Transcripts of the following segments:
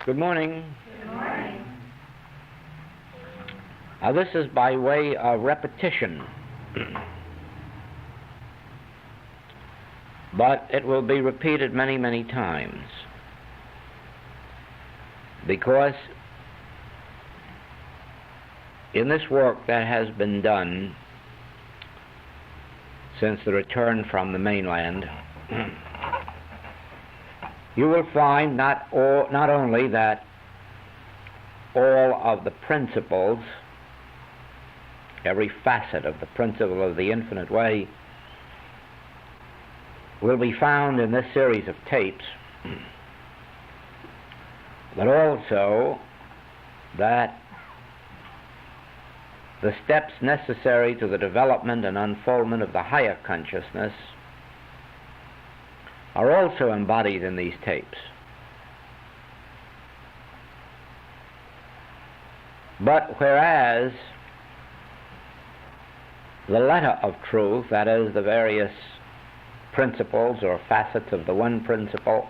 Good morning. Good morning. This is by way of repetition, but it will be repeated many, many times, because in this work that has been done since the return from the mainland, you will find not only that all of the principles, every facet of the principle of the infinite way, will be found in this series of tapes, but also that the steps necessary to the development and unfoldment of the higher consciousness are also embodied in these tapes. But whereas the letter of truth, that is, the various principles or facets of the one principle,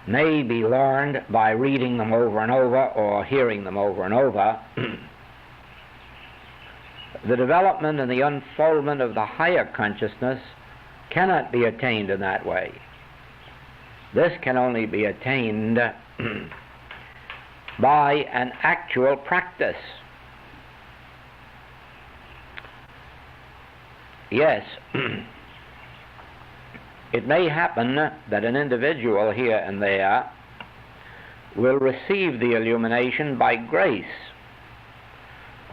may be learned by reading them over and over or hearing them over and over, the development and the unfoldment of the higher consciousness cannot be attained in that way. This can only be attained by an actual practice. Yes, it may happen that an individual here and there will receive the illumination by grace.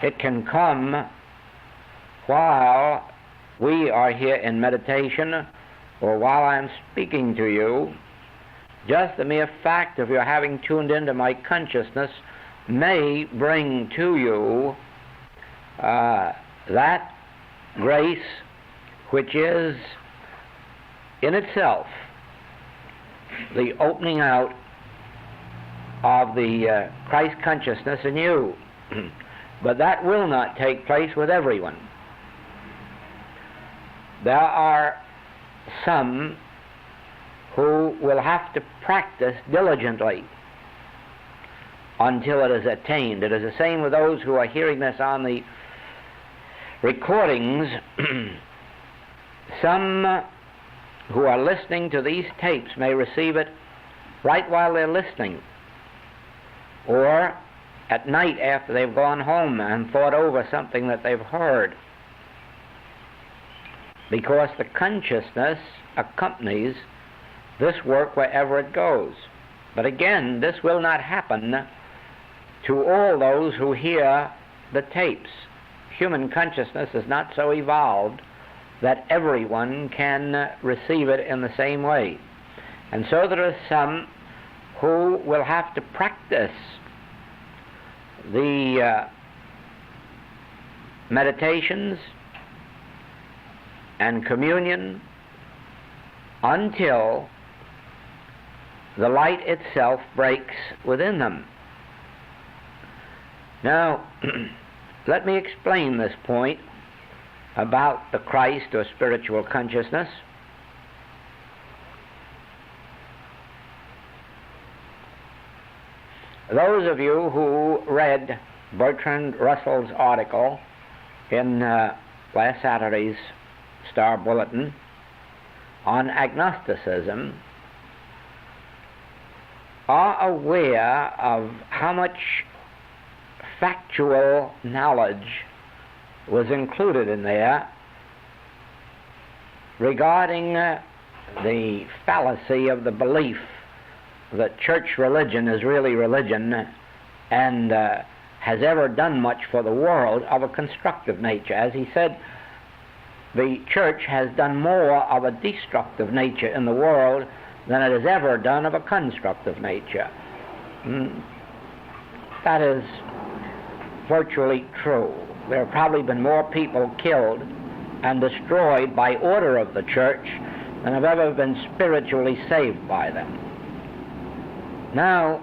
It can come while we are here in meditation, or while I'm speaking to you. Just the mere fact of your having tuned into my consciousness may bring to you that grace which is in itself the opening out of the Christ consciousness in you. But that will not take place with everyone. There are some who will have to practice diligently until it is attained. It is the same with those who are hearing this on the recordings. Some who are listening to these tapes may receive it right while they're listening, or at night after they've gone home and thought over something that they've heard, because the consciousness accompanies this work wherever it goes. But again, this will not happen to all those who hear the tapes. Human consciousness is not so evolved that everyone can receive it in the same way. And so there are some who will have to practice the meditations and communion until the light itself breaks within them. Now, let me explain this point about the Christ or spiritual consciousness. Those of you who read Bertrand Russell's article in last Saturday's Star Bulletin on agnosticism are aware of how much factual knowledge was included in there regarding the fallacy of the belief that church religion is really religion and has ever done much for the world of a constructive nature. As he said, the church has done more of a destructive nature in the world than it has ever done of a constructive nature. That is virtually true. There have probably been more people killed and destroyed by order of the church than have ever been spiritually saved by them. Now,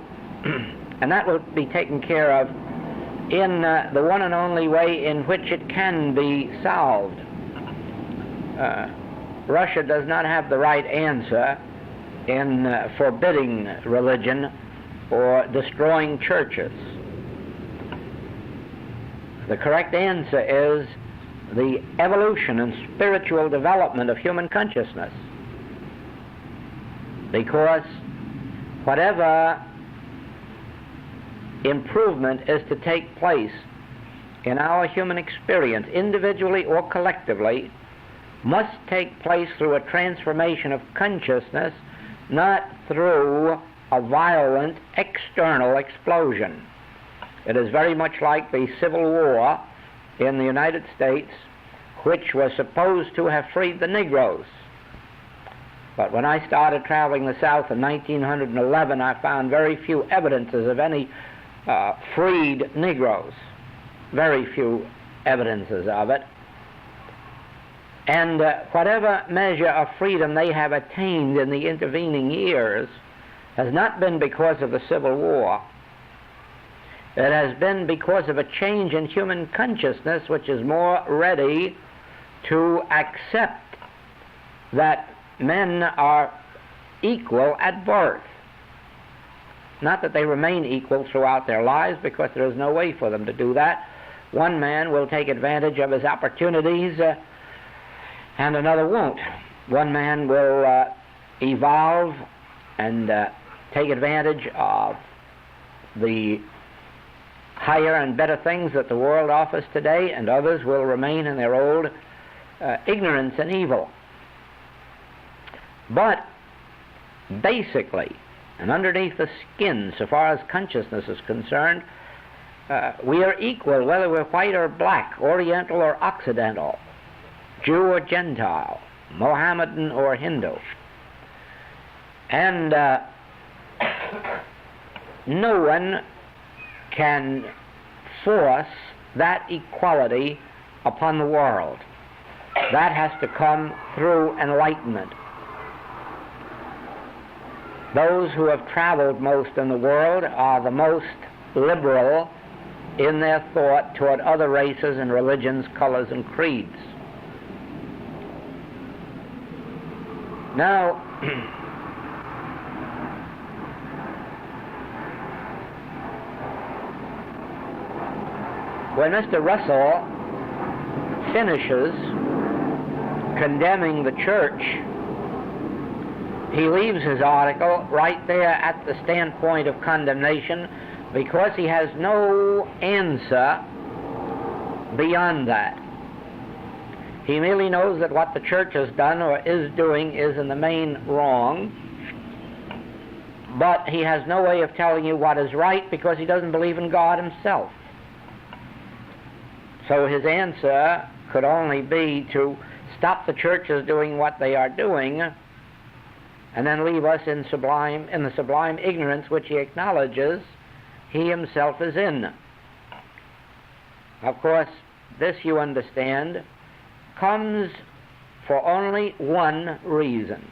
and that will be taken care of in the one and only way in which it can be solved. Russia does not have the right answer in forbidding religion or destroying churches. The correct answer is the evolution and spiritual development of human consciousness. Because whatever improvement is to take place in our human experience, individually or collectively, must take place through a transformation of consciousness, not through a violent external explosion. It is very much like the Civil War in the United States, which was supposed to have freed the Negroes. But when I started traveling the South in 1911, I found very few evidences of any freed Negroes. Very few evidences of it. And whatever measure of freedom they have attained in the intervening years has not been because of the Civil War. It has been because of a change in human consciousness which is more ready to accept that men are equal at birth. Not that they remain equal throughout their lives, because there is no way for them to do that. One man will take advantage of his opportunities and another won't. One man will evolve and take advantage of the higher and better things that the world offers today, and others will remain in their old ignorance and evil. But basically, and underneath the skin, so far as consciousness is concerned, we are equal, whether we're white or black, Oriental or Occidental, Jew or Gentile, Mohammedan or Hindu. And no one can force that equality upon the world. That has to come through enlightenment. Those who have traveled most in the world are the most liberal in their thought toward other races and religions, colors, and creeds. Now, when Mr. Russell finishes condemning the church, he leaves his article right there at the standpoint of condemnation, because he has no answer beyond that. He merely knows that what the church has done or is doing is in the main wrong, but he has no way of telling you what is right, because he doesn't believe in God himself. So his answer could only be to stop the churches doing what they are doing, and then leave us in the sublime ignorance which he acknowledges he himself is in. Of course, this, you understand, comes for only one reason.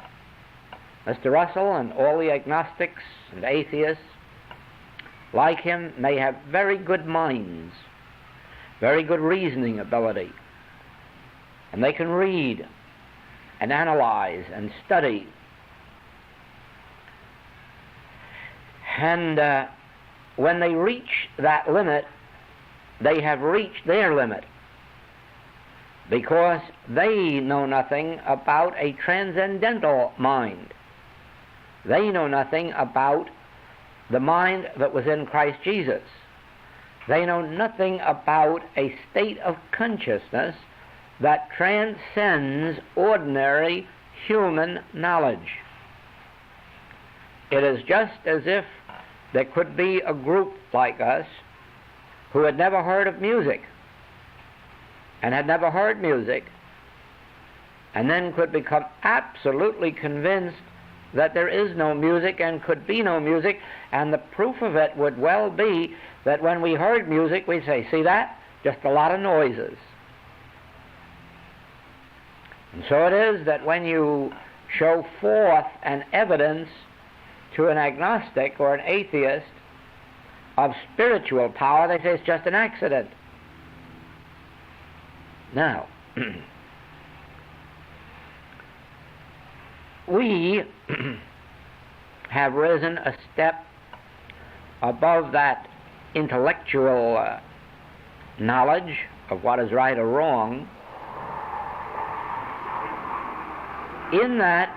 Mr. Russell and all the agnostics and atheists like him may have very good minds, very good reasoning ability, and they can read and analyze and study. And when they reach that limit, they have reached their limit, because they know nothing about a transcendental mind. They know nothing about the mind that was in Christ Jesus. They know nothing about a state of consciousness that transcends ordinary human knowledge. It is just as if there could be a group like us who had never heard of music, and had never heard music, and then could become absolutely convinced that there is no music and could be no music, and the proof of it would well be that when we heard music, we'd say, see that? Just a lot of noises. And so it is that when you show forth an evidence to an agnostic or an atheist of spiritual power, they say it's just an accident. Now, we have risen a step above that intellectual knowledge of what is right or wrong, in that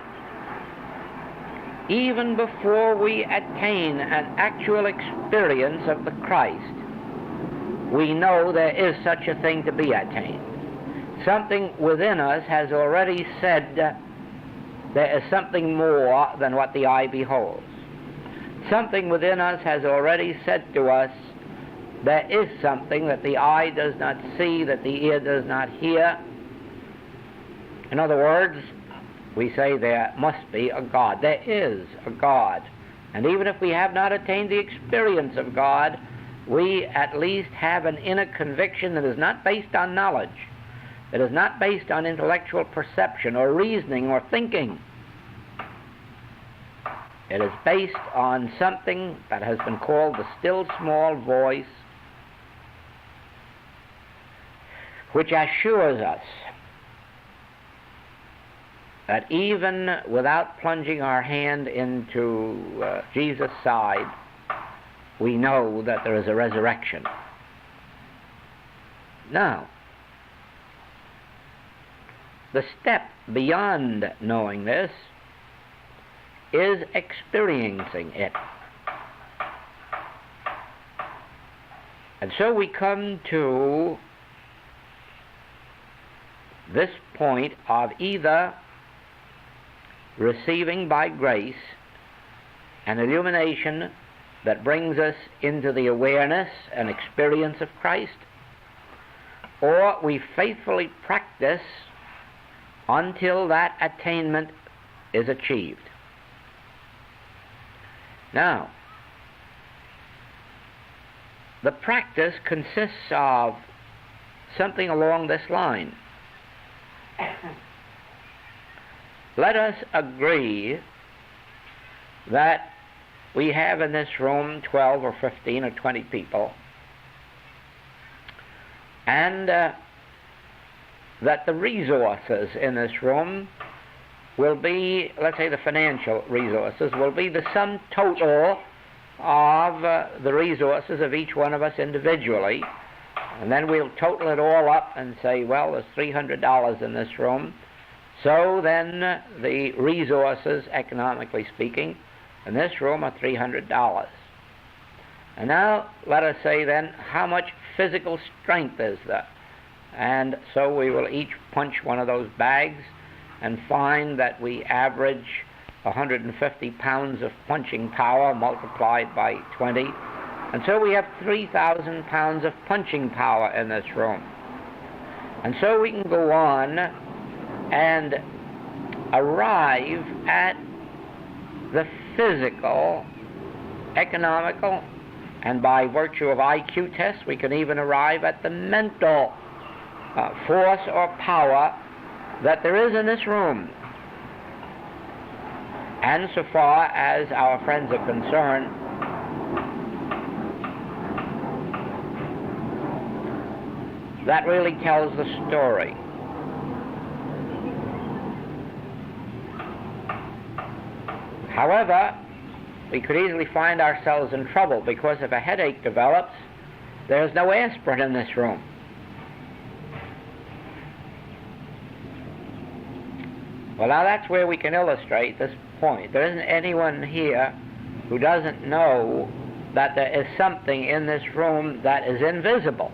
even before we attain an actual experience of the Christ, we know there is such a thing to be attained. Something within us has already said there is something more than what the eye beholds. Something within us has already said to us there is something that the eye does not see, that the ear does not hear. In other words, we say there must be a God. There is a God. And even if we have not attained the experience of God, we at least have an inner conviction that is not based on knowledge, that is not based on intellectual perception or reasoning or thinking. It is based on something that has been called the still small voice, which assures us that even without plunging our hand into Jesus' side, we know that there is a resurrection. Now, the step beyond knowing this is experiencing it. And so we come to this point of either receiving by grace an illumination that brings us into the awareness and experience of Christ, or we faithfully practice until that attainment is achieved. Now, the practice consists of something along this line. Let us agree that we have in this room 12 or 15 or 20 people, and that the resources in this room will be, let's say the financial resources, will be the sum total of the resources of each one of us individually. And then we'll total it all up and say, well, there's $300 in this room. So then the resources, economically speaking, in this room are $300. And now let us say then, how much physical strength is there? And so we will each punch one of those bags and find that we average 150 pounds of punching power multiplied by 20. And so we have 3,000 pounds of punching power in this room. And so we can go on and arrive at the physical, economical, and by virtue of IQ tests, we can even arrive at the mental force or power that there is in this room. And so far as our friends are concerned, that really tells the story. However, we could easily find ourselves in trouble, because if a headache develops, there's no aspirin in this room. Well, now that's where we can illustrate this point. There isn't anyone here who doesn't know that there is something in this room that is invisible,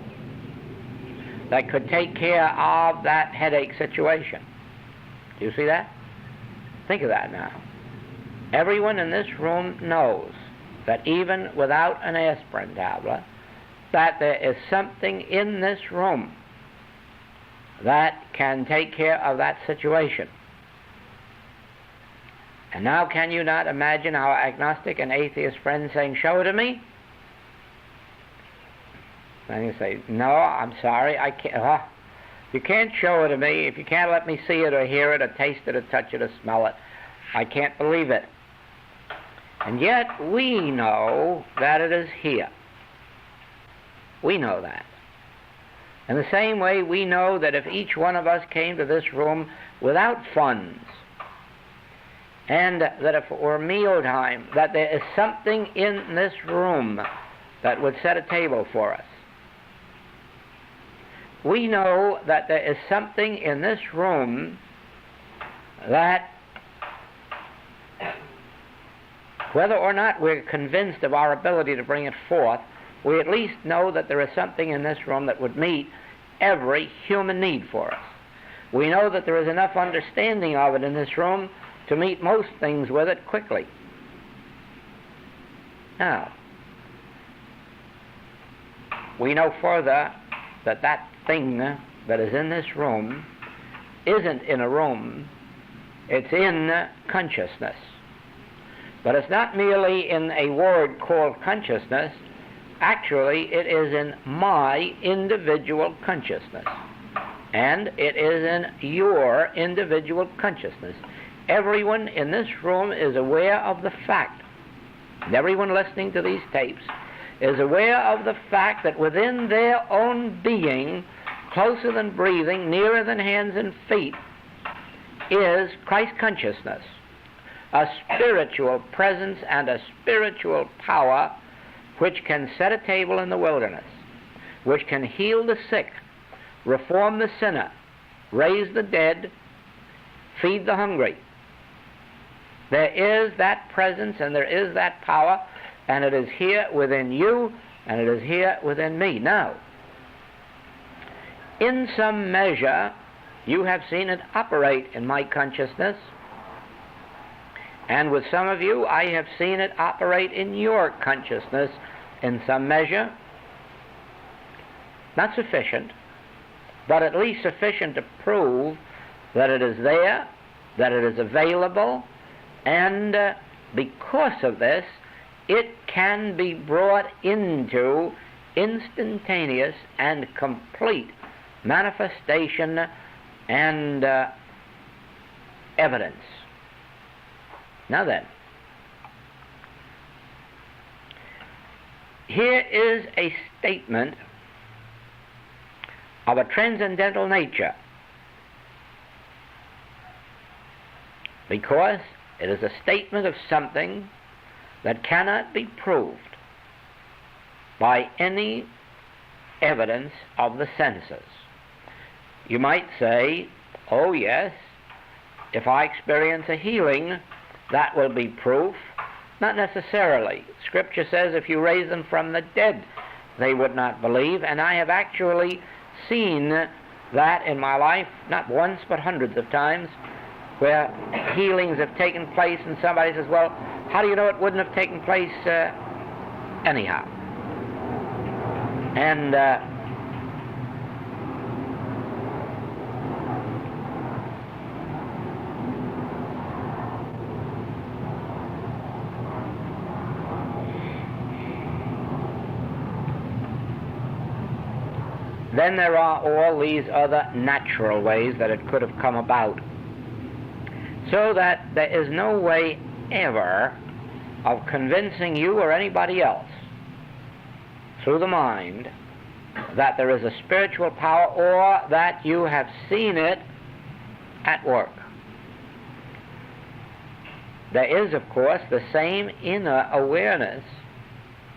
that could take care of that headache situation. Do you see that? Think of that now. Everyone in this room knows that even without an aspirin tablet, that there is something in this room that can take care of that situation. And now can you not imagine our agnostic and atheist friends saying, show it to me? And you say, no, I'm sorry, I can't. You can't show it to me. If you can't let me see it or hear it or taste it or touch it or smell it, I can't believe it. And yet we know that it is here. We know that. In the same way, we know that if each one of us came to this room without funds, and that if it were mealtime, that there is something in this room that would set a table for us. We know that there is something in this room that, whether or not we're convinced of our ability to bring it forth, we at least know that there is something in this room that would meet every human need for us. We know that there is enough understanding of it in this room to meet most things with it quickly. Now, we know further that that thing that is in this room isn't in a room, it's in consciousness. But it's not merely in a word called consciousness. Actually, it is in my individual consciousness. And it is in your individual consciousness. Everyone in this room is aware of the fact, and everyone listening to these tapes is aware of the fact that within their own being, closer than breathing, nearer than hands and feet, is Christ consciousness, a spiritual presence and a spiritual power which can set a table in the wilderness, which can heal the sick, reform the sinner, raise the dead, feed the hungry. There is that presence and there is that power, and it is here within you and it is here within me. Now, in some measure, you have seen it operate in my consciousness, and with some of you, I have seen it operate in your consciousness in some measure. Not sufficient, but at least sufficient to prove that it is there, that it is available, and because of this, it can be brought into instantaneous and complete manifestation and evidence. Now then, here is a statement of a transcendental nature, because it is a statement of something that cannot be proved by any evidence of the senses. You might say, oh yes, if I experience a healing, that will be proof. Not necessarily. Scripture says if you raise them from the dead, they would not believe, and I have actually seen that in my life, not once but hundreds of times, where healings have taken place and somebody says, well, how do you know it wouldn't have taken place anyhow? And then there are all these other natural ways that it could have come about. So that there is no way ever of convincing you or anybody else through the mind that there is a spiritual power or that you have seen it at work. There is, of course, the same inner awareness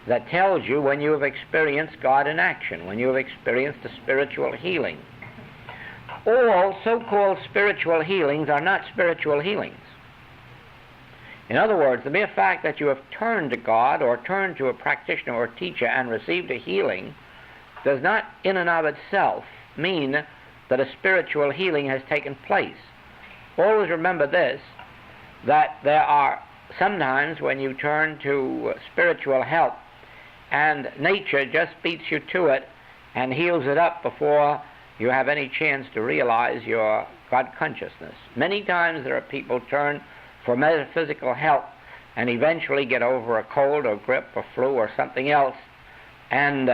that tells you when you have experienced God in action, when you have experienced a spiritual healing. All so-called spiritual healings are not spiritual healings. In other words, the mere fact that you have turned to God or turned to a practitioner or teacher and received a healing does not in and of itself mean that a spiritual healing has taken place. Always remember this, that there are sometimes when you turn to spiritual help and nature just beats you to it and heals it up before you have any chance to realize your God consciousness. Many times there are people turn for metaphysical help and eventually get over a cold or grip or flu or something else and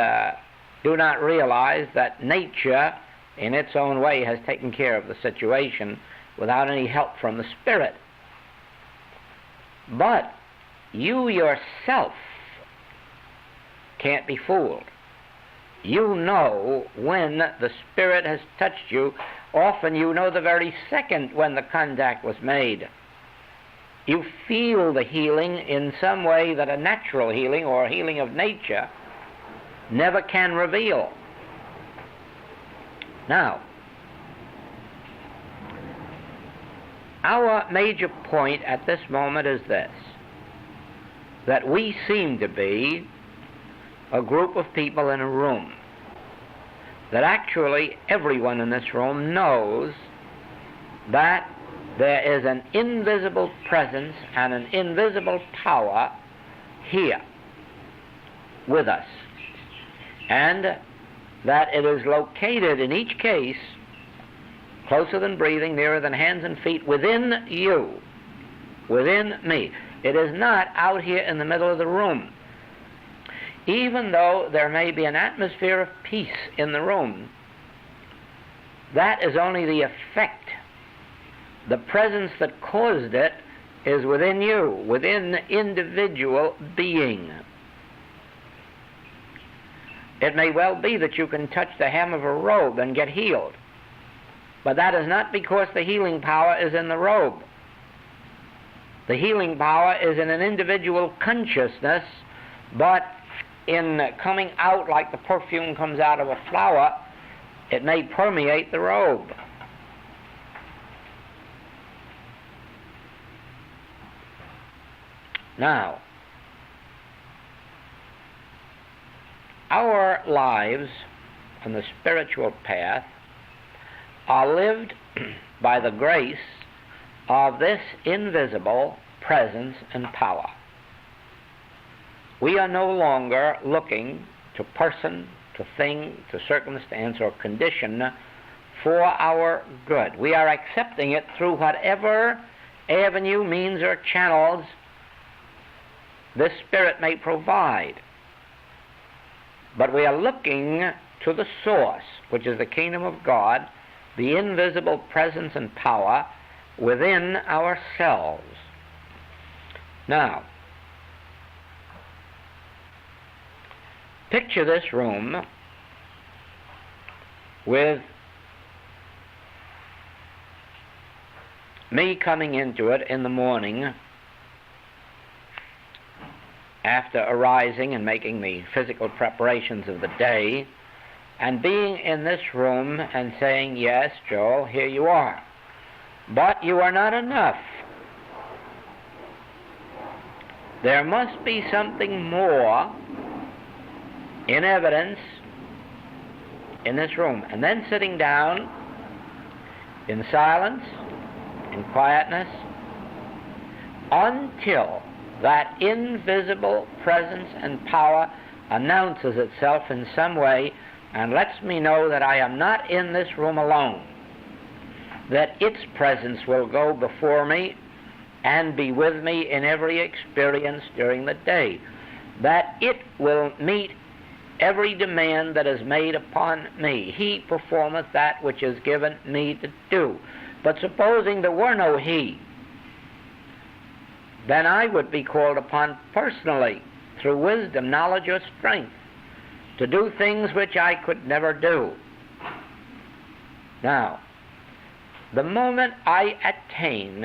do not realize that nature in its own way has taken care of the situation without any help from the Spirit. But you yourself can't be fooled. You know when the Spirit has touched you. Often you know the very second when the contact was made. You feel the healing in some way that a natural healing or a healing of nature never can reveal. Now, our major point at this moment is this, that we seem to be a group of people in a room, that actually everyone in this room knows that there is an invisible presence and an invisible power here with us, and that it is located in each case closer than breathing, nearer than hands and feet, within you, within me. It is not out here in the middle of the room. Even though there may be an atmosphere of peace in the room, that is only the effect. The presence that caused it is within you, within the individual being. It may well be that you can touch the hem of a robe and get healed, but that is not because the healing power is in the robe. The healing power is in an individual consciousness, but in coming out like the perfume comes out of a flower, it may permeate the robe. Now, our lives on the spiritual path are lived by the grace of this invisible presence and power. We are no longer looking to person, to thing, to circumstance, or condition for our good. We are accepting it through whatever avenue, means, or channels this Spirit may provide. But we are looking to the source, which is the kingdom of God, the invisible presence and power within ourselves. Now, picture this room with me coming into it in the morning after arising and making the physical preparations of the day, and being in this room and saying, yes, Joel, here you are. But you are not enough. There must be something more in evidence in this room. And then sitting down in silence, in quietness, until that invisible presence and power announces itself in some way and lets me know that I am not in this room alone, that its presence will go before me and be with me in every experience during the day, that it will meet every demand that is made upon me. He performeth that which is given me to do. But supposing there were no He, then I would be called upon personally, through wisdom, knowledge, or strength, to do things which I could never do. Now, the moment I attain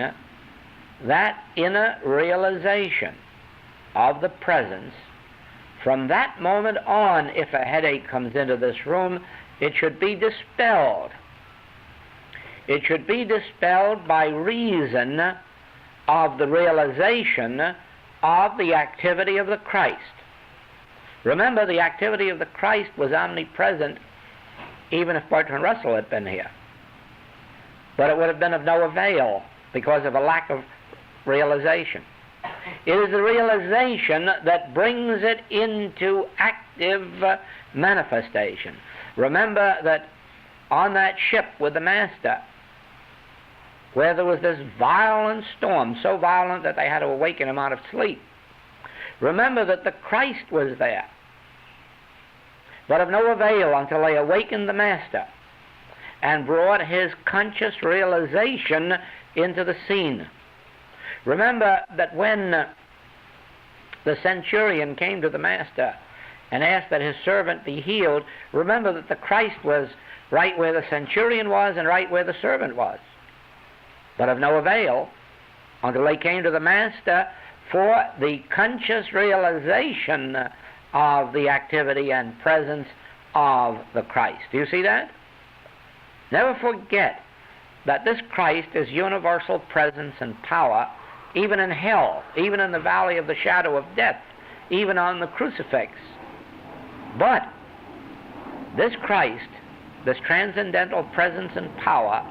that inner realization of the presence, from that moment on, if a headache comes into this room, it should be dispelled. It should be dispelled by reason of the realization of the activity of the Christ. Remember, the activity of the Christ was omnipresent even if Bertrand Russell had been here. But it would have been of no avail because of a lack of realization. It is the realization that brings it into active manifestation. Remember that on that ship with the Master, where there was this violent storm, so violent that they had to awaken him out of sleep, remember that the Christ was there, but of no avail until they awakened the Master and brought his conscious realization into the scene. Remember that when the centurion came to the Master and asked that his servant be healed, remember that the Christ was right where the centurion was and right where the servant was, but of no avail until they came to the Master for the conscious realization of the activity and presence of the Christ. Do you see that? Never forget that this Christ is universal presence and power, even in hell, even in the valley of the shadow of death, even on the crucifix. But this Christ, this transcendental presence and power,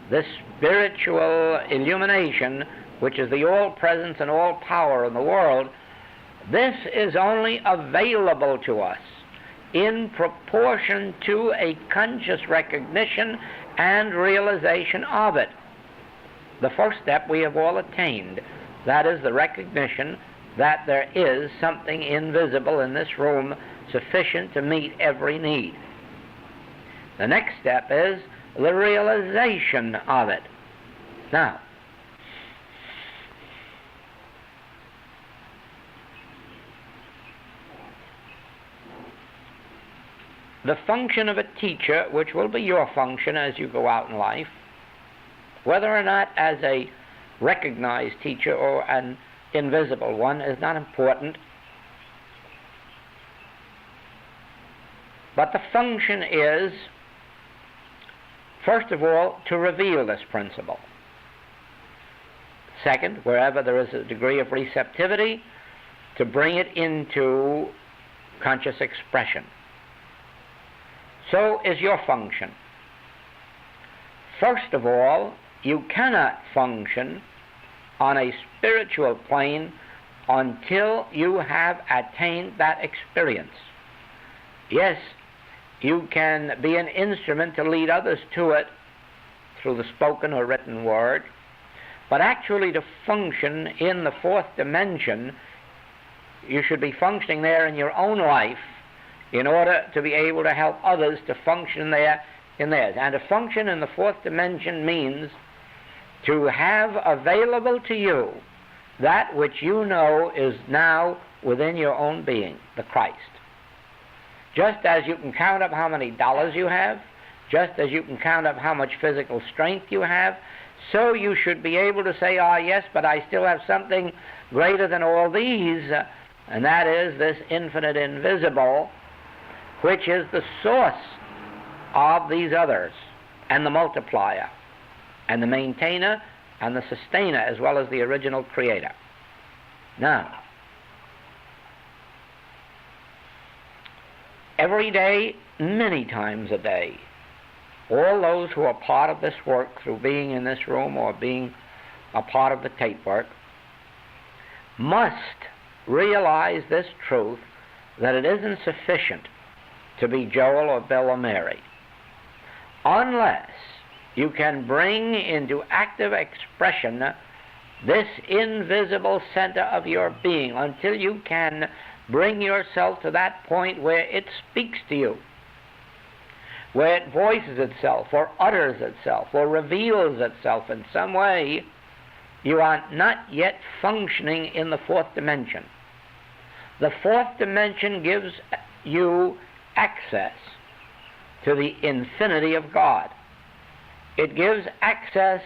this spiritual illumination, which is the all-presence and all-power in the world, this is only available to us in proportion to a conscious recognition and realization of it. The first step we have all attained. That is the recognition that there is something invisible in this room sufficient to meet every need. The next step is the realization of it. Now, the function of a teacher, which will be your function as you go out in life, whether or not as a recognized teacher or an invisible one, is not important. But the function is, first of all, to reveal this principle. Second, wherever there is a degree of receptivity, to bring it into conscious expression. So is your function. First of all, you cannot function on a spiritual plane until you have attained that experience. Yes, you can be an instrument to lead others to it through the spoken or written word, but actually to function in the fourth dimension, you should be functioning there in your own life in order to be able to help others to function there in theirs. And to function in the fourth dimension means to have available to you that which you know is now within your own being, the Christ. Just as you can count up how many dollars you have, just as you can count up how much physical strength you have, so you should be able to say, ah, yes, but I still have something greater than all these, and that is this infinite invisible, which is the source of these others, and the multiplier, and the maintainer, and the sustainer, as well as the original creator. Now, every day, many times a day, all those who are part of this work through being in this room or being a part of the tape work must realize this truth, that it isn't sufficient to be Joel or Bill or Mary unless you can bring into active expression this invisible center of your being, until you can bring yourself to that point where it speaks to you, where it voices itself or utters itself or reveals itself in some way. You are not yet functioning in the fourth dimension. The fourth dimension gives you access to the infinity of God. It gives access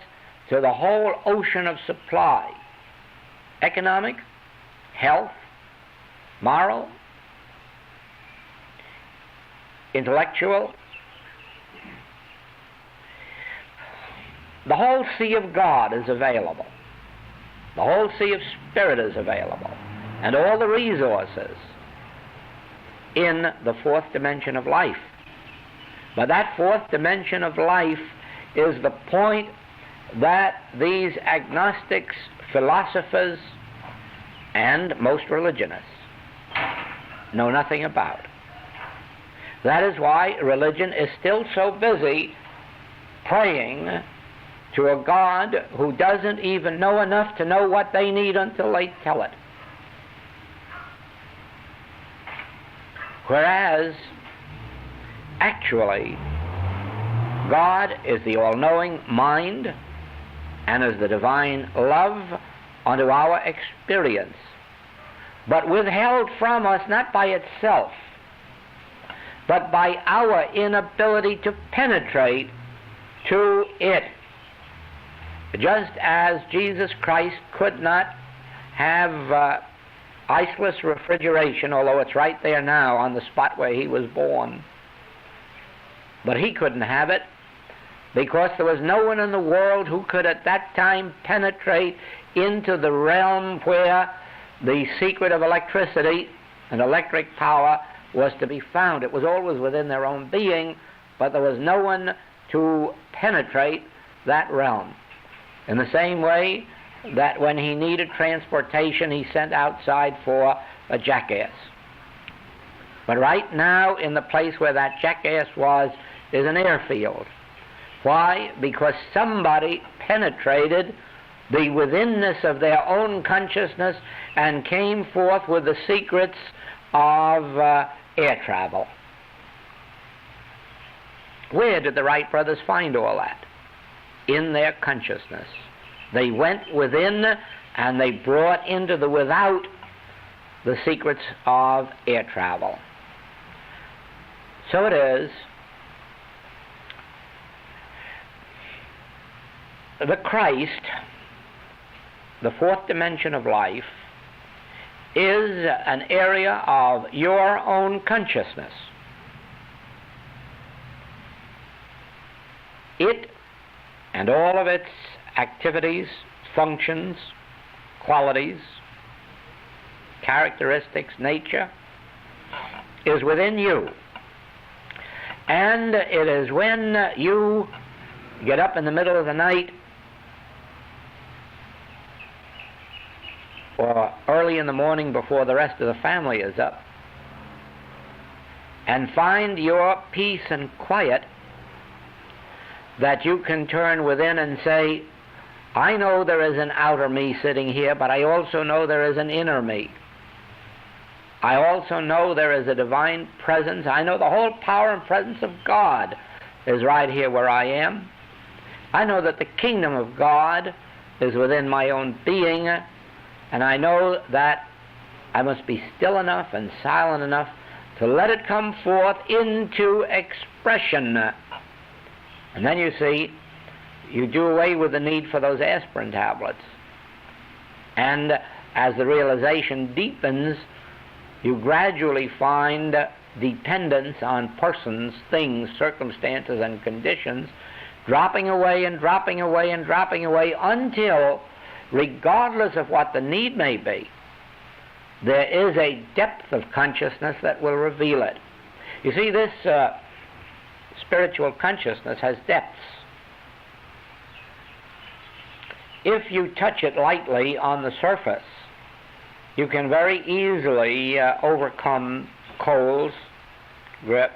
to the whole ocean of supply, economic, health, moral, intellectual. The whole sea of God is available. The whole sea of spirit is available, and all the resources in the fourth dimension of life. But that fourth dimension of life is the point that these agnostics, philosophers, and most religionists know nothing about. That is why religion is still so busy praying to a God who doesn't even know enough to know what they need until they tell it. Whereas, actually, God is the all-knowing mind and is the divine love unto our experience, but withheld from us not by itself, but by our inability to penetrate to it. Just as Jesus Christ could not have iceless refrigeration, although it's right there now on the spot where he was born, but he couldn't have it because there was no one in the world who could at that time penetrate into the realm where the secret of electricity and electric power was to be found. It was always within their own being, but there was no one to penetrate that realm. In the same way that when he needed transportation, he sent outside for a jackass. But right now, in the place where that jackass was, is an airfield. Why? Because somebody penetrated the withinness of their own consciousness and came forth with the secrets of air travel. Where did the Wright brothers find all that? In their consciousness. They went within and they brought into the without the secrets of air travel. So it is, the Christ, the fourth dimension of life, is an area of your own consciousness. It and all of its activities, functions, qualities, characteristics, nature, is within you. And it is when you get up in the middle of the night or early in the morning before the rest of the family is up and find your peace and quiet, that you can turn within and say, I know there is an outer me sitting here, but I also know there is an inner me. I also know there is a divine presence. I know the whole power and presence of God is right here where I am. I know that the kingdom of God is within my own being, and I know that I must be still enough and silent enough to let it come forth into expression. And then you see, you do away with the need for those aspirin tablets. And as the realization deepens, you gradually find dependence on persons, things, circumstances, and conditions dropping away and dropping away and dropping away until, regardless of what the need may be, there is a depth of consciousness that will reveal it. You see, this spiritual consciousness has depths. If you touch it lightly on the surface, you can very easily overcome colds, grip,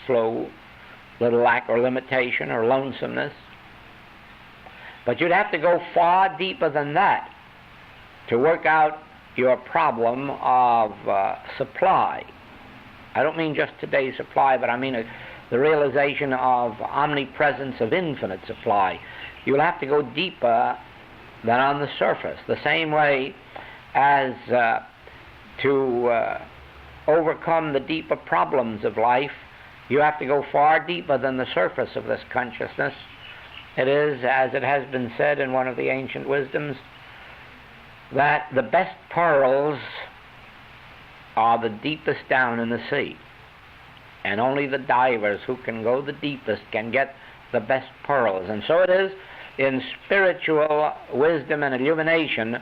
flu, little lack or limitation or lonesomeness. But you'd have to go far deeper than that to work out your problem of supply. I don't mean just today's supply, but I mean the realization of omnipresence of infinite supply. You'll have to go deeper than on the surface, the same way as to overcome the deeper problems of life, you have to go far deeper than the surface of this consciousness. It is, as it has been said in one of the ancient wisdoms, that the best pearls are the deepest down in the sea. And only the divers who can go the deepest can get the best pearls. And so it is in spiritual wisdom and illumination.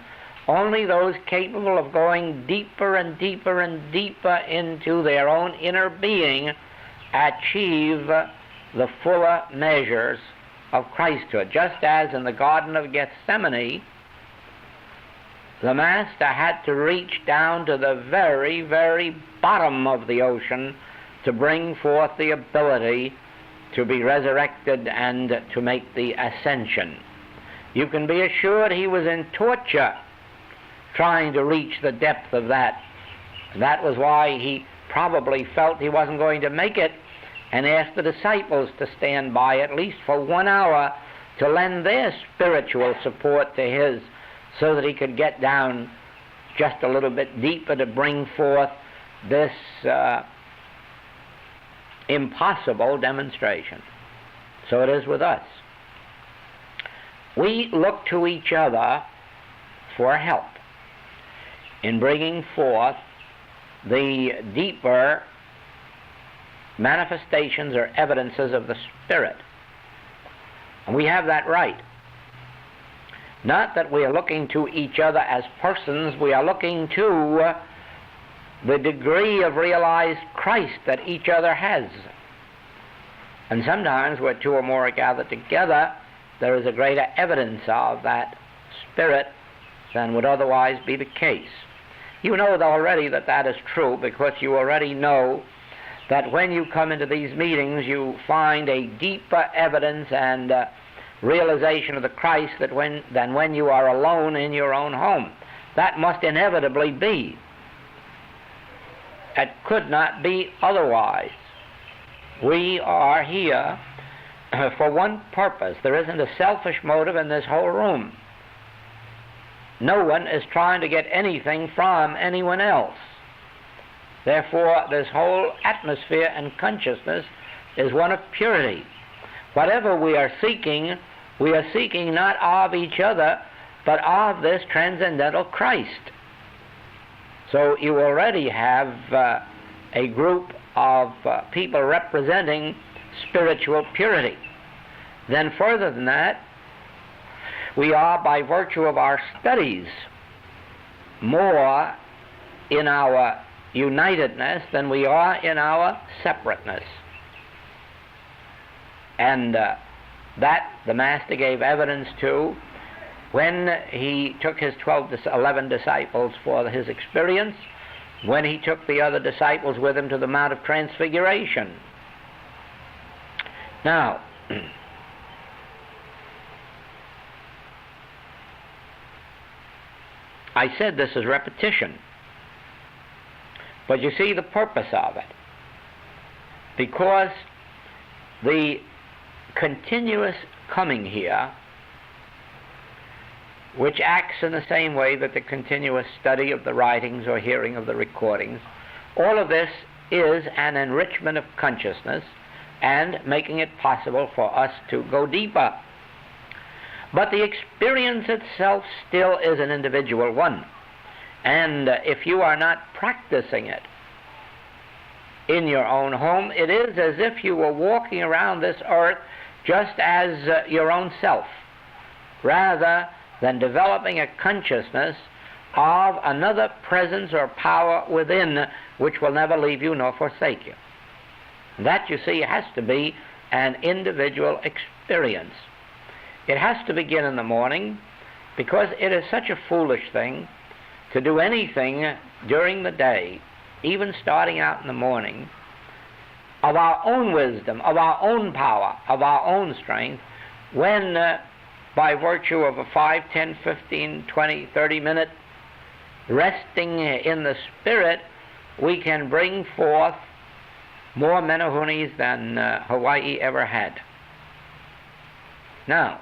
Only those capable of going deeper and deeper and deeper into their own inner being achieve the fuller measures of Christhood. Just as in the Garden of Gethsemane, the Master had to reach down to the very, very bottom of the ocean to bring forth the ability to be resurrected and to make the ascension. You can be assured he was in torture trying to reach the depth of that. And that was why he probably felt he wasn't going to make it and asked the disciples to stand by at least for 1 hour to lend their spiritual support to his, so that he could get down just a little bit deeper to bring forth this impossible demonstration. So it is with us. we look to each other for help in bringing forth the deeper manifestations or evidences of the Spirit. And we have that right. Not that we are looking to each other as persons, we are looking to the degree of realized Christ that each other has. And sometimes where two or more are gathered together, there is a greater evidence of that Spirit than would otherwise be the case. You know already that that is true, because you already know that when you come into these meetings you find a deeper evidence and realization of the Christ than when you are alone in your own home. That must inevitably be. It could not be otherwise. We are here for one purpose. There isn't a selfish motive in this whole room. No one is trying to get anything from anyone else. Therefore, this whole atmosphere and consciousness is one of purity. Whatever we are seeking not of each other, but of this transcendental Christ. So you already have a group of people representing spiritual purity. Then further than that, we are, by virtue of our studies, more in our unitedness than we are in our separateness. And that the Master gave evidence to when he took his 11 disciples for his experience, when he took the other disciples with him to the Mount of Transfiguration. Now, I said this is repetition, but you see the purpose of it, because the continuous coming here, which acts in the same way that the continuous study of the writings or hearing of the recordings, all of this is an enrichment of consciousness and making it possible for us to go deeper. But the experience itself still is an individual one. And if you are not practicing it in your own home, it is as if you were walking around this earth just as your own self, rather than developing a consciousness of another presence or power within which will never leave you nor forsake you. That, you see, has to be an individual experience. It has to begin in the morning, because it is such a foolish thing to do anything during the day, even starting out in the morning, of our own wisdom, of our own power, of our own strength, when by virtue of a 5, 10, 15, 20, 30-minute resting in the Spirit, we can bring forth more menahunis than Hawaii ever had. Now,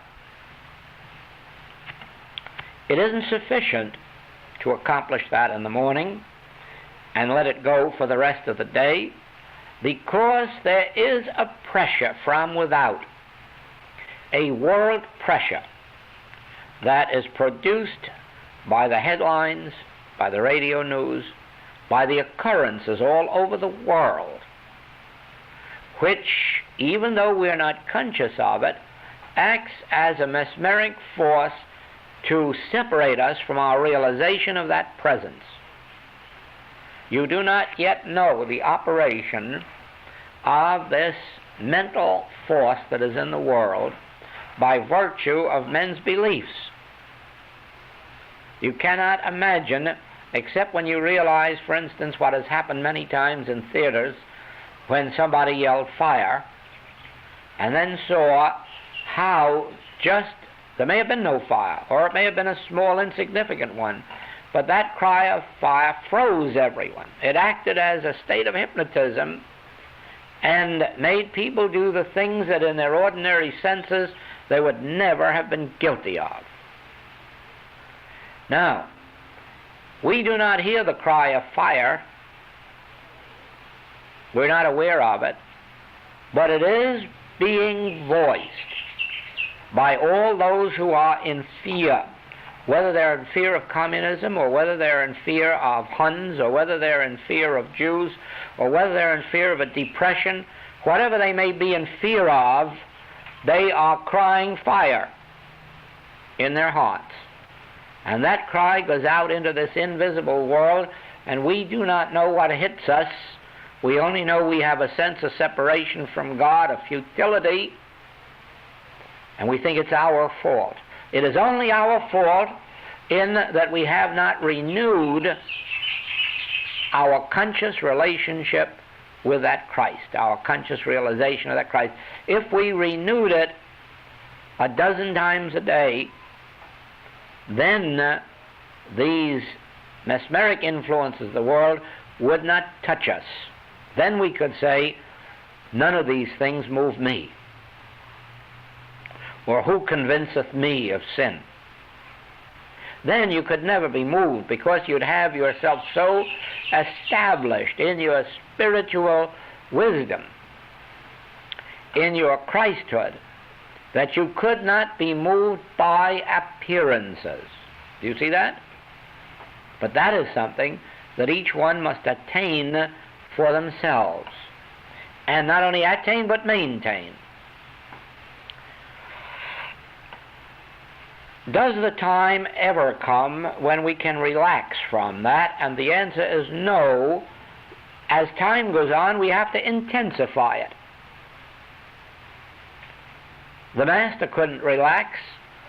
it isn't sufficient to accomplish that in the morning and let it go for the rest of the day, because there is a pressure from without, a world pressure that is produced by the headlines, by the radio news, by the occurrences all over the world, which, even though we are not conscious of it, acts as a mesmeric force to separate us from our realization of that presence. You do not yet know the operation of this mental force that is in the world by virtue of men's beliefs. You cannot imagine, except when you realize, for instance, what has happened many times in theaters when somebody yelled fire, and then saw how just there may have been no fire, or it may have been a small, insignificant one, but that cry of fire froze everyone. It acted as a state of hypnotism and made people do the things that in their ordinary senses they would never have been guilty of. Now, we do not hear the cry of fire. We're not aware of it, but it is being voiced by all those who are in fear, whether they're in fear of communism, or whether they're in fear of Huns, or whether they're in fear of Jews, or whether they're in fear of a depression, whatever they may be in fear of, they are crying fire in their hearts. And that cry goes out into this invisible world, and we do not know what hits us. We only know we have a sense of separation from God, of futility, and we think it's our fault. It is only our fault in that we have not renewed our conscious relationship with that Christ, our conscious realization of that Christ. If we renewed it a dozen times a day, then these mesmeric influences of the world would not touch us. Then we could say, none of these things move me. Or who convinceth me of sin? Then you could never be moved, because you'd have yourself so established in your spiritual wisdom, in your Christhood, that you could not be moved by appearances. Do you see that? But that is something that each one must attain for themselves. And not only attain, but maintain. Does the time ever come when we can relax from that? And the answer is no. As time goes on, we have to intensify it. The Master couldn't relax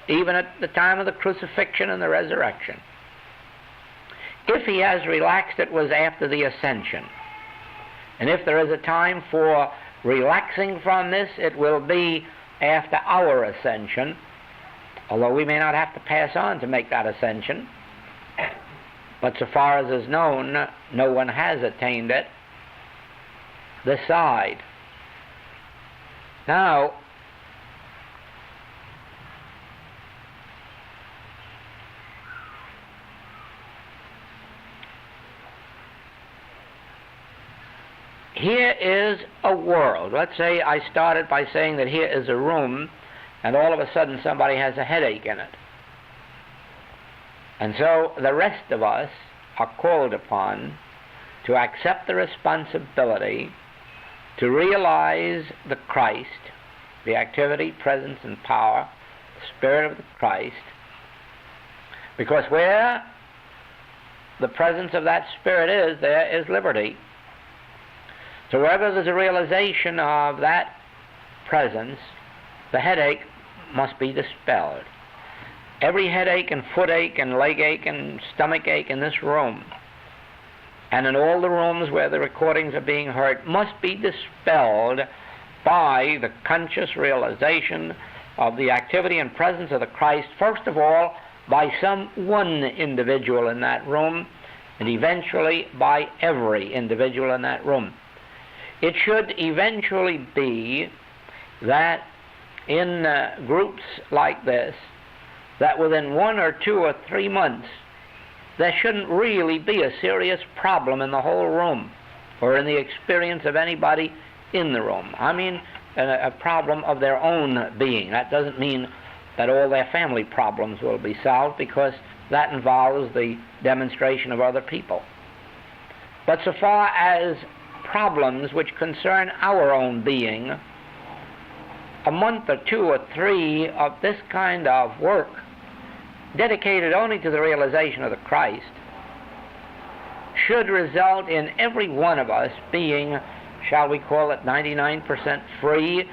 even at the time of the crucifixion and the resurrection. If he has relaxed, it was after the ascension. And if there is a time for relaxing from this, it will be after our ascension, although we may not have to pass on to make that ascension. But so far as is known, no one has attained it this side. Now, here is a world. Let's say I started by saying that here is a room, and all of a sudden somebody has a headache in it. And so the rest of us are called upon to accept the responsibility to realize the Christ, the activity, presence, and power, the Spirit of the Christ, because where the presence of that Spirit is, there is liberty. So wherever there's a realization of that presence, the headache must be dispelled. Every headache and footache and leg ache and stomach ache in this room, and in all the rooms where the recordings are being heard, must be dispelled by the conscious realization of the activity and presence of the Christ, first of all by some one individual in that room, and eventually by every individual in that room. It should eventually be that in groups like this, that within 1 or 2 or 3 months, there shouldn't really be a serious problem in the whole room or in the experience of anybody in the room. I mean, a problem of their own being. That doesn't mean that all their family problems will be solved, because that involves the demonstration of other people. But so far as problems which concern our own being, a month or 2 or 3 of this kind of work, dedicated only to the realization of the Christ, should result in every one of us being, shall we call it 99% free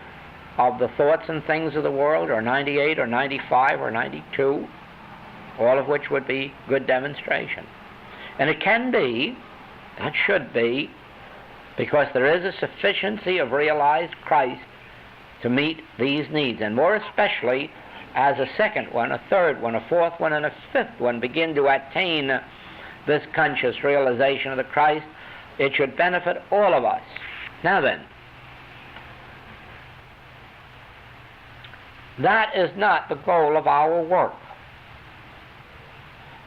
of the thoughts and things of the world, or 98 or 95 or 92, all of which would be good demonstration. And it can be, that should be, because there is a sufficiency of realized Christ to meet these needs, and more especially as a second one, a third one, a fourth one, and a fifth one begin to attain this conscious realization of the Christ, it should benefit all of us. Now then, that is not the goal of our work.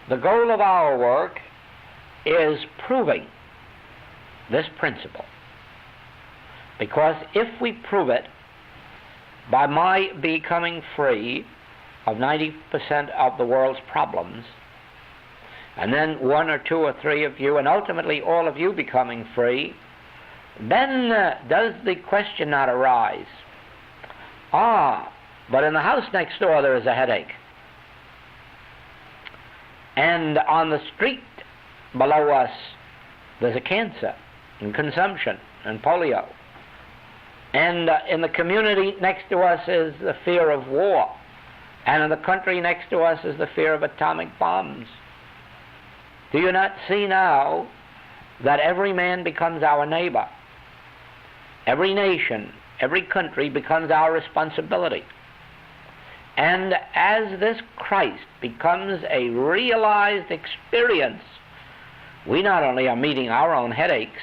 The goal of our work is proving this principle. Because if we prove it, by my becoming free of 90% of the world's problems, and then one or two or three of you, and ultimately all of you becoming free, then does the question not arise, but in the house next door there is a headache, and on the street below us there's a cancer and consumption and polio, and in the community next to us is the fear of war, and in the country next to us is the fear of atomic bombs. Do you not see now that every man becomes our neighbor? Every nation, every country becomes our responsibility. And as this Christ becomes a realized experience, we not only are meeting our own headaches,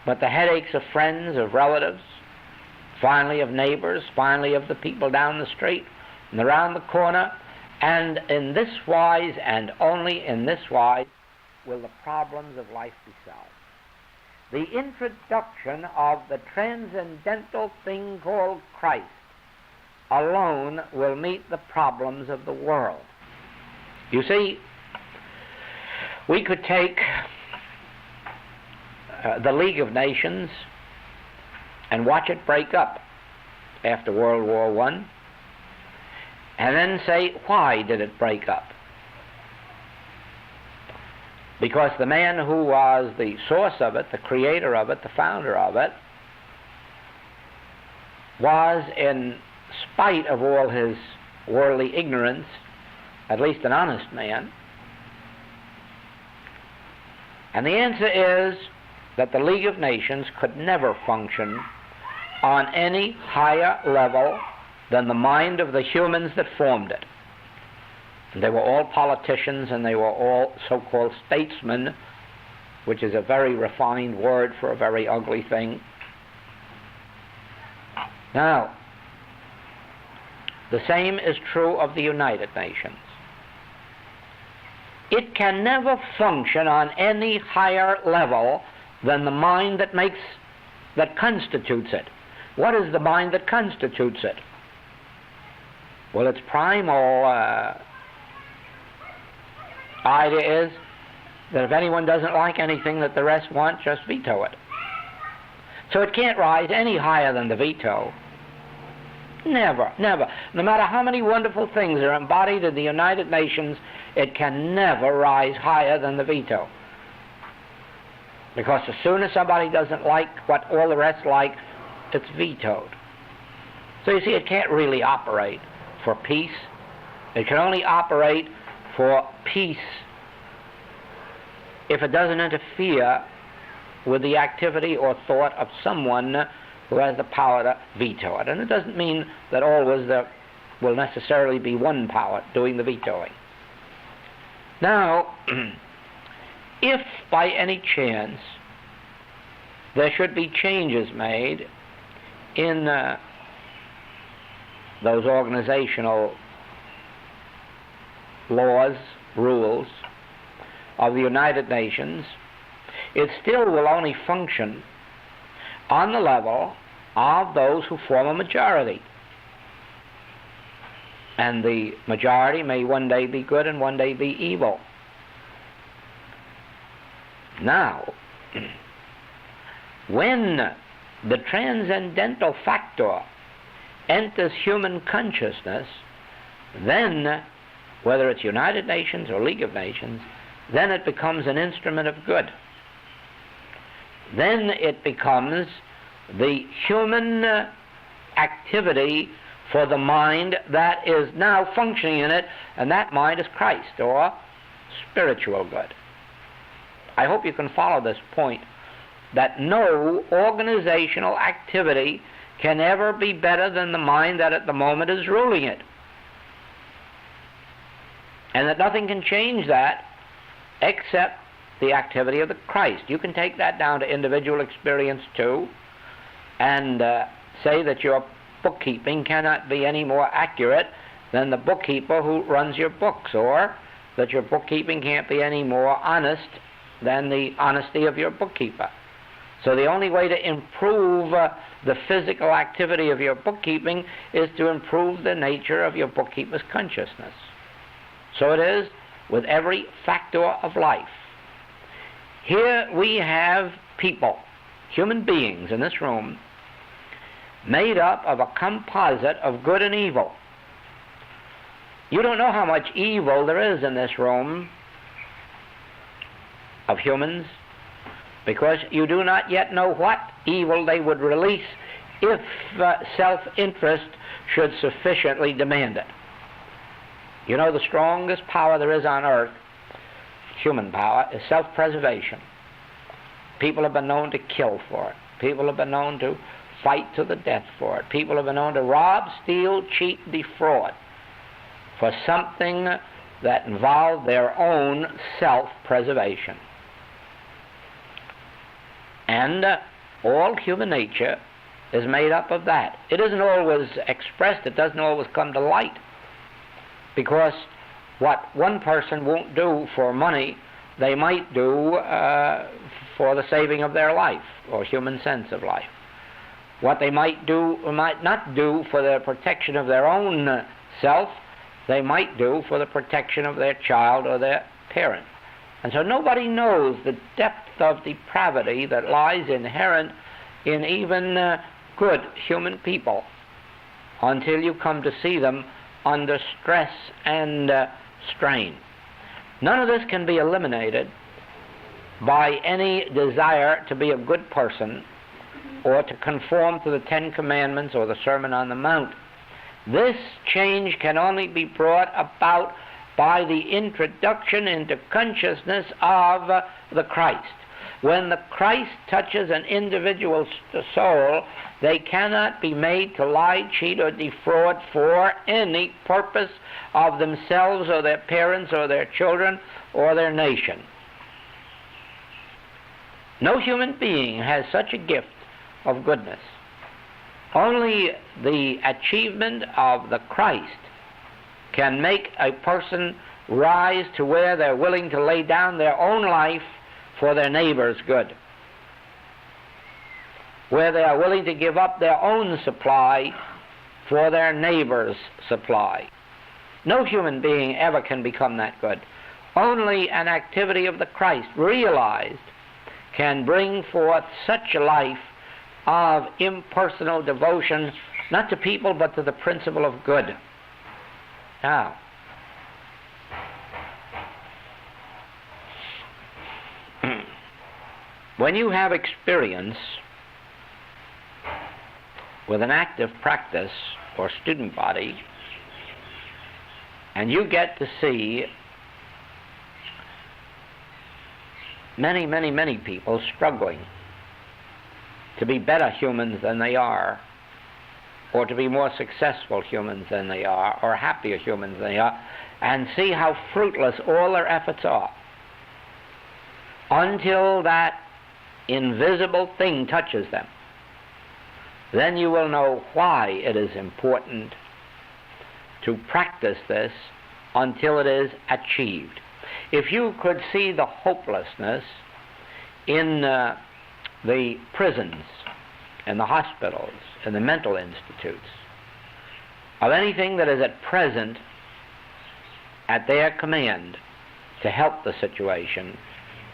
but the headaches of friends, of relatives, finally of neighbors, finally of the people down the street and around the corner. And in this wise, and only in this wise, will the problems of life be solved. The introduction of the transcendental thing called Christ alone will meet the problems of the world. You see, we could take the League of Nations and watch it break up after World War I, and then say, why did it break up? Because the man who was the source of it, the creator of it, the founder of it, was, in spite of all his worldly ignorance, at least an honest man. And the answer is that the League of Nations could never function on any higher level than the mind of the humans that formed it. And they were all politicians, and they were all so-called statesmen, which is a very refined word for a very ugly thing. Now, the same is true of the United Nations. It can never function on any higher level than the mind that constitutes it. What is the mind that constitutes it? Well, its primal idea is that if anyone doesn't like anything that the rest want, just veto it. So it can't rise any higher than the veto. Never, never. No matter how many wonderful things are embodied in the United Nations, it can never rise higher than the veto. Because as soon as somebody doesn't like what all the rest like, it's vetoed. So you see, it can't really operate for peace. It can only operate for peace if it doesn't interfere with the activity or thought of someone who has the power to veto it. And it doesn't mean that always there will necessarily be one power doing the vetoing. Now, if by any chance there should be changes made in those organizational laws, rules of the United Nations, it still will only function on the level of those who form a majority. And the majority may one day be good and one day be evil. Now, when the transcendental factor enters human consciousness, then, whether it's United Nations or League of Nations, then it becomes an instrument of good. Then it becomes the human activity for the mind that is now functioning in it, and that mind is Christ, or spiritual good. I hope you can follow this point, that no organizational activity can ever be better than the mind that at the moment is ruling it. And that nothing can change that except the activity of the Christ. You can take that down to individual experience too, and say that your bookkeeping cannot be any more accurate than the bookkeeper who runs your books, or that your bookkeeping can't be any more honest than the honesty of your bookkeeper. So the only way to improve the physical activity of your bookkeeping is to improve the nature of your bookkeeper's consciousness. So it is with every factor of life. Here we have people, human beings in this room, made up of a composite of good and evil. You don't know how much evil there is in this room of humans, because you do not yet know what evil they would release if self-interest should sufficiently demand it. You know, the strongest power there is on earth, human power, is self-preservation. People have been known to kill for it. People have been known to fight to the death for it. People have been known to rob, steal, cheat, defraud for something that involved their own self-preservation. And all human nature is made up of that. It isn't always expressed, it doesn't always come to light, because what one person won't do for money, they might do for the saving of their life, or human sense of life. What they might do or might not do for the protection of their own self, they might do for the protection of their child or their parent. And so nobody knows the depth of depravity that lies inherent in even good human people until you come to see them under stress and strain. None of this can be eliminated by any desire to be a good person or to conform to the Ten Commandments or the Sermon on the Mount. This change can only be brought about by the introduction into consciousness of the Christ. When the Christ touches an individual's soul, they cannot be made to lie, cheat, or defraud for any purpose of themselves or their parents or their children or their nation. No human being has such a gift of goodness. Only the achievement of the Christ can make a person rise to where they're willing to lay down their own life for their neighbor's good, where they are willing to give up their own supply for their neighbor's supply. No human being ever can become that good. Only an activity of the Christ realized can bring forth such a life of impersonal devotion, not to people but to the principle of good. Now, when you have experience with an active practice or student body, and you get to see many people struggling to be better humans than they are, or to be more successful humans than they are, or happier humans than they are, and see how fruitless all their efforts are, until that invisible thing touches them, then you will know why it is important to practice this until it is achieved. If you could see the hopelessness in the prisons and the hospitals and the mental institutes of anything that is at present at their command to help the situation,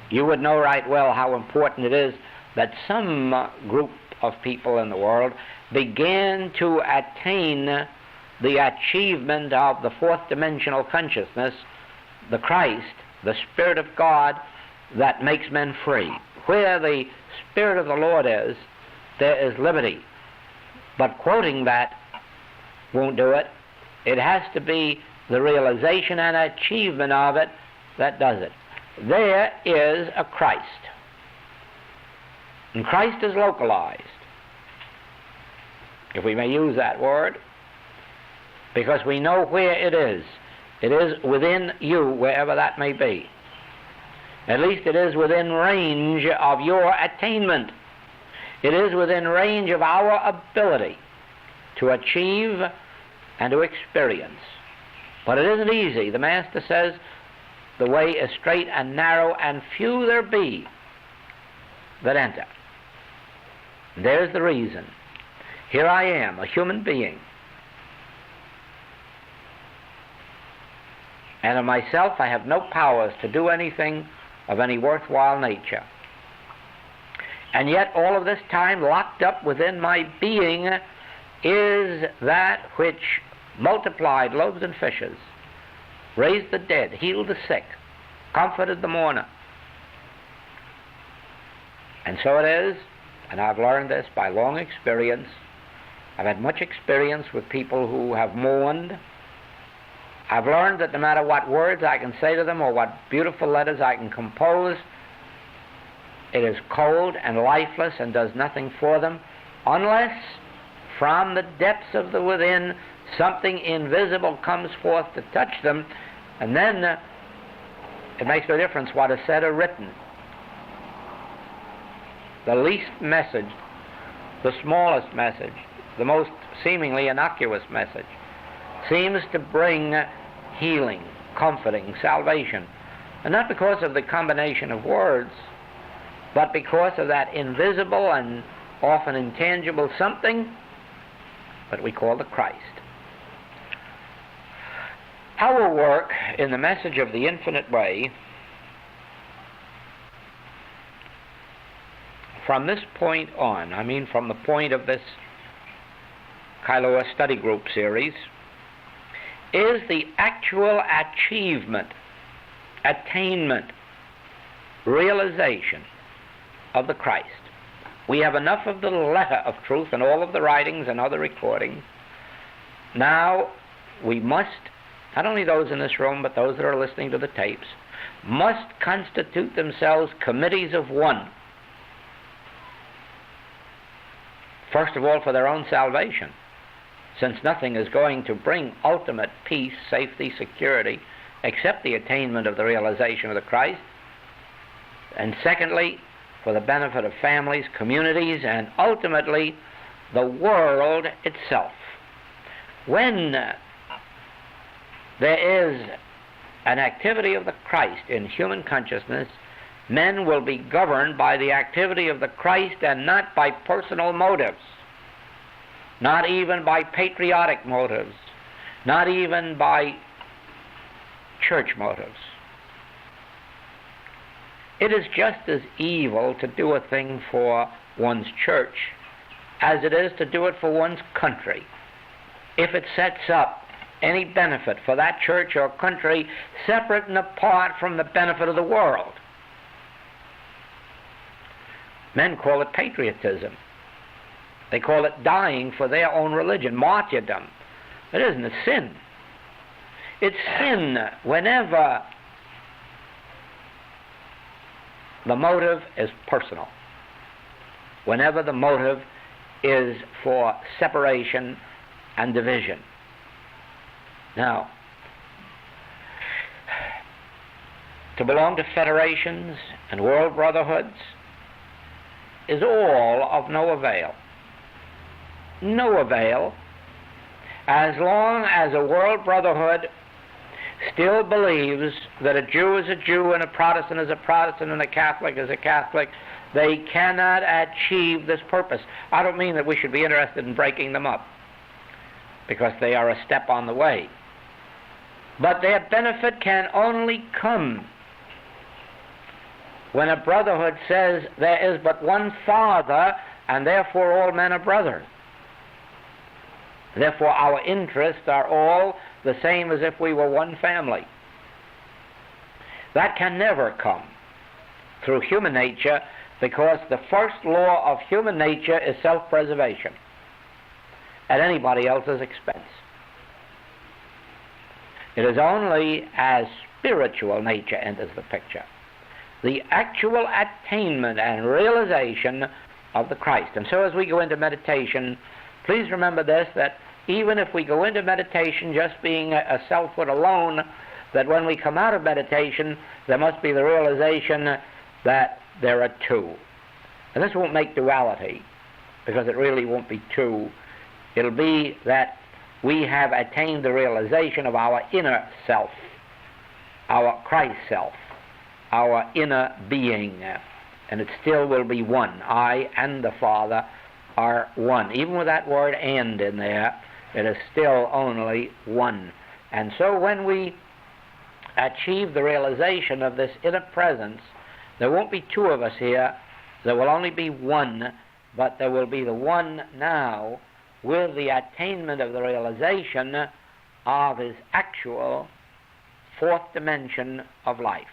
you would know right well how important it is that some group of people in the world began to attain the achievement of the fourth dimensional consciousness, the Christ, the Spirit of God that makes men free. Where the Spirit of the Lord is, there is liberty. But quoting that won't do it. It has to be the realization and achievement of it that does it. There is a Christ. And Christ is localized, if we may use that word, because we know where it is. It is within you, wherever that may be. At least it is within range of your attainment. It is within range of our ability to achieve and to experience. But it isn't easy. The Master says the way is straight and narrow, and few there be that enter. There's the reason. Here I am, a human being, and of myself I have no powers to do anything of any worthwhile nature. And yet all of this time, locked up within my being, is that which multiplied loaves and fishes, raised the dead, healed the sick, comforted the mourner. And so it is, and I've learned this by long experience. I've had much experience with people who have mourned. I've learned that no matter what words I can say to them or what beautiful letters I can compose, it is cold and lifeless and does nothing for them unless from the depths of the within something invisible comes forth to touch them, and then it makes no difference what is said or written. The least message, the smallest message, the most seemingly innocuous message seems to bring healing, comforting, salvation. And not because of the combination of words, but because of that invisible and often intangible something that we call the Christ. Our work in the message of the infinite way, from this point on, I mean from the point of this Kailua study group series, is the actual achievement, attainment, realization of the Christ. We have enough of the letter of truth in all of the writings and other recordings. Now we must, not only those in this room, but those that are listening to the tapes, must constitute themselves committees of one. First of all, for their own salvation, since nothing is going to bring ultimate peace, safety, security, except the attainment of the realization of the Christ. And secondly, for the benefit of families, communities, and ultimately the world itself. When there is an activity of the Christ in human consciousness, men will be governed by the activity of the Christ and not by personal motives, not even by patriotic motives, not even by church motives. It is just as evil to do a thing for one's church as it is to do it for one's country, if it sets up any benefit for that church or country separate and apart from the benefit of the world. Men call it patriotism. They call it dying for their own religion, martyrdom. It isn't a sin. It's sin whenever the motive is personal, whenever the motive is for separation and division. Now, to belong to federations and world brotherhoods is all of no avail. No avail, as long as a world brotherhood still believes that a Jew is a Jew and a Protestant is a Protestant and a Catholic is a Catholic. They cannot achieve this purpose. I don't mean that we should be interested in breaking them up, because they are a step on the way. But their benefit can only come when a brotherhood says there is but one Father and therefore all men are brothers. Therefore our interests are all the same as if we were one family. That can never come through human nature, because the first law of human nature is self-preservation at anybody else's expense. It is only as spiritual nature enters the picture, the actual attainment and realization of the Christ. And so as we go into meditation, please remember this, that even if we go into meditation just being a selfhood alone, that when we come out of meditation, there must be the realization that there are two. And this won't make duality, because it really won't be two. It'll be that we have attained the realization of our inner self, our Christ self, our inner being, and it still will be one. I and the Father are one. Even with that word "and" in there, it is still only one. And so when we achieve the realization of this inner presence, there won't be two of us here, there will only be one, but there will be the one now with the attainment of the realization of his actual fourth dimension of life.